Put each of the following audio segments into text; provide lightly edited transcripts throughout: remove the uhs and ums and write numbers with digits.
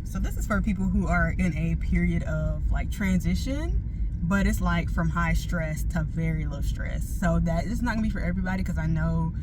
So this is for people who are in a period of like transition, but it's like from high stress to very low stress. So that is not gonna be for everybody, because I know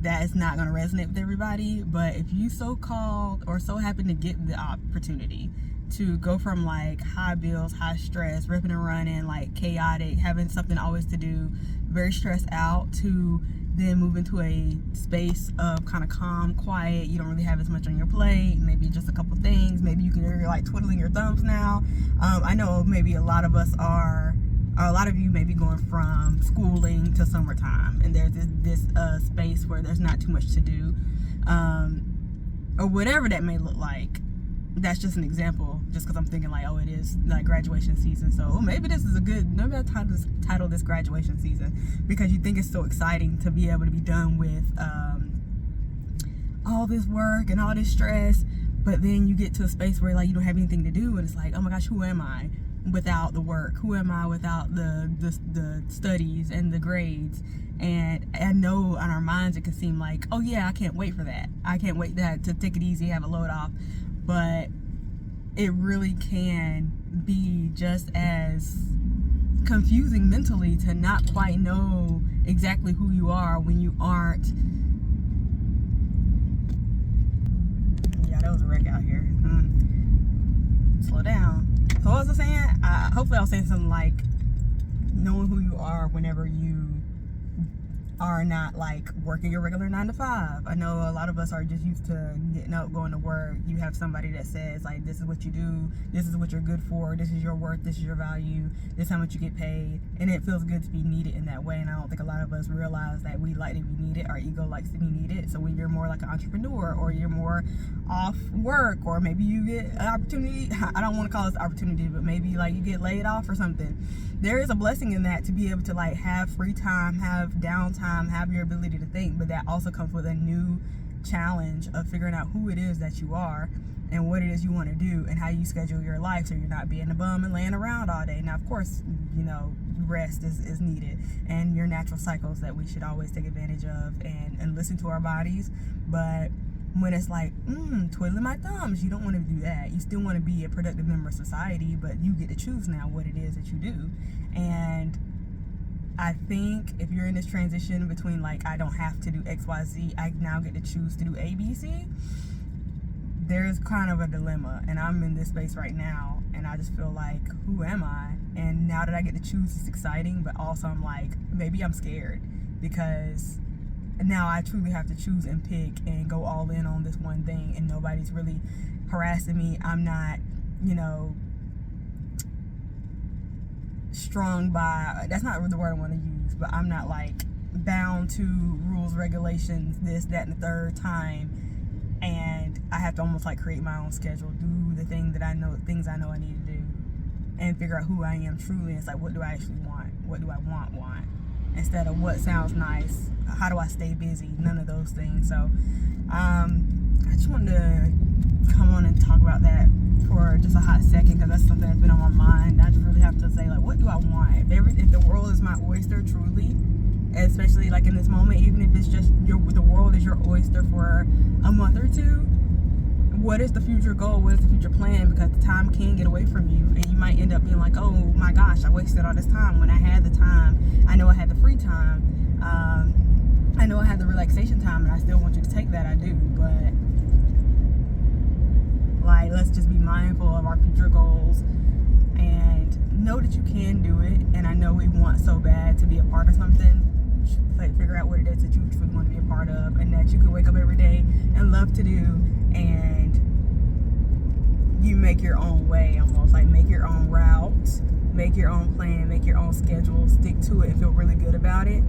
that is not gonna resonate with everybody. But if you so called or so happen to get the opportunity to go from like high bills, high stress, ripping and running, like chaotic, having something always to do, very stressed out, to then move into a space of kind of calm, quiet, you don't really have as much on your plate, maybe just a couple things, maybe you're like twiddling your thumbs now. I know maybe a lot of you may be going from schooling to summertime, and there's this space where there's not too much to do, or whatever that may look like. That's just an example, just because I'm thinking like, oh, it is like graduation season, so maybe this is maybe I'll title this graduation season, because you think it's so exciting to be able to be done with all this work and all this stress, but then you get to a space where like you don't have anything to do, and it's like, oh my gosh, who am I without the work? Who am I without the studies and the grades? And I know in our minds it can seem like, oh yeah, I can't wait for that. I can't wait to take it easy, have a load off. But it really can be just as confusing mentally to not quite know exactly who you are when you aren't. Yeah, that was a wreck out here. Slow down. So what was I saying? Hopefully I was saying something like knowing who you are whenever you are not like working your regular 9 to 5. I know a lot of us are just used to getting up, going to work. You have somebody that says like, this is what you do, this is what you're good for, this is your worth, this is your value, this is how much you get paid, and it feels good to be needed in that way. And I don't think a lot of us realize that we like to be needed. Our ego likes to be needed. So when you're more like an entrepreneur, or you're more off work, or maybe you get an opportunity, I don't want to call this opportunity, but maybe like you get laid off or something, there is a blessing in that, to be able to like have free time, have downtime, have your ability to think. But that also comes with a new challenge of figuring out who it is that you are and what it is you want to do, and how you schedule your life so you're not being a bum and laying around all day. Now, of course, you know, rest is needed, and your natural cycles that we should always take advantage of and listen to our bodies. But when it's like, twiddling my thumbs, you don't want to do that. You still want to be a productive member of society, but you get to choose now what it is that you do. And I think if you're in this transition between like, I don't have to do XYZ, I now get to choose to do ABC, there's kind of a dilemma. And I'm in this space right now, and I just feel like, who am I? And now that I get to choose, it's exciting, but also I'm like, maybe I'm scared, because now I truly have to choose and pick and go all in on this one thing, and nobody's really harassing me. I'm not, you know, strung by, that's not the word I want to use, but I'm not like bound to rules, regulations, this, that, and the third time, and I have to almost like create my own schedule, do the things I know I need to do, and figure out who I am truly. It's like, what do I actually want? What do I want? Instead of what sounds nice, how do I stay busy? None of those things. So I just wanted to come on and talk about that for just a hot second, because that's something that's been on my mind. I just really have to say, like, what do I want? If the world is my oyster truly, especially like in this moment, even if it's just the world is your oyster for a month or two, what is the future goal? What is the future plan? Because the time can get away from you, and you might end up being like, oh my gosh, I wasted all this time, when I had the time. I know I had the free time. I know I had the relaxation time, and I still want you to take that. I do, but like, let's just be mindful of our future goals and know that you can do it. And I know we want so bad to be a part of something. Like, figure out what it is that you truly want to be a part of, and that you can wake up every day and love to do, and you make your own way, almost like make your own route, make your own plan, make your own schedule, stick to it and feel really good about it,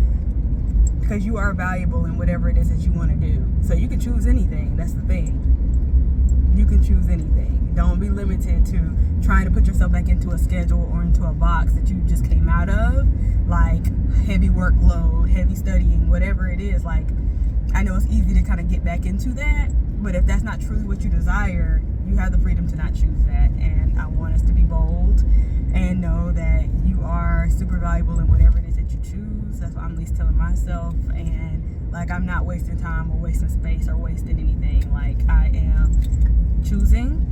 because you are valuable in whatever it is that you want to do. So you can choose anything. That's the thing. You can choose anything. Don't be limited to trying to put yourself back into a schedule or into a box that you just came out of, like heavy workload, heavy studying, whatever it is. Like, I know it's easy to kind of get back into that, but if that's not truly what you desire, you have the freedom to not choose that. And I want us to be bold and know that you are super valuable in whatever it is that you choose. That's what I'm at least telling myself. And like, I'm not wasting time or wasting space or wasting anything. Like, I am choosing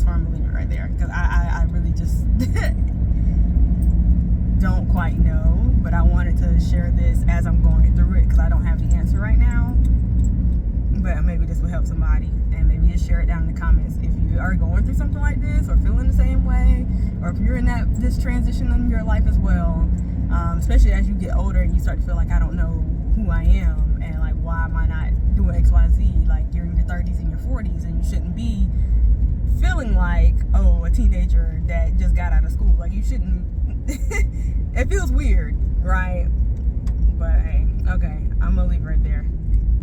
where I'm gonna leave it right there, because I really just don't quite know, but I wanted to share this as I'm going through it, because I don't have the answer right now. But maybe this will help somebody, and maybe just share it down in the comments if you are going through something like this, or feeling the same way, or if you're in this transition in your life as well. Especially as you get older and you start to feel like, I don't know who I am, and like, why am I not doing XYZ? Like, you're in your 30s and your 40s, and you shouldn't be feeling like, oh, a teenager that just got out of school. Like, you shouldn't. It feels weird, right? But hey, okay, I'm gonna leave right there.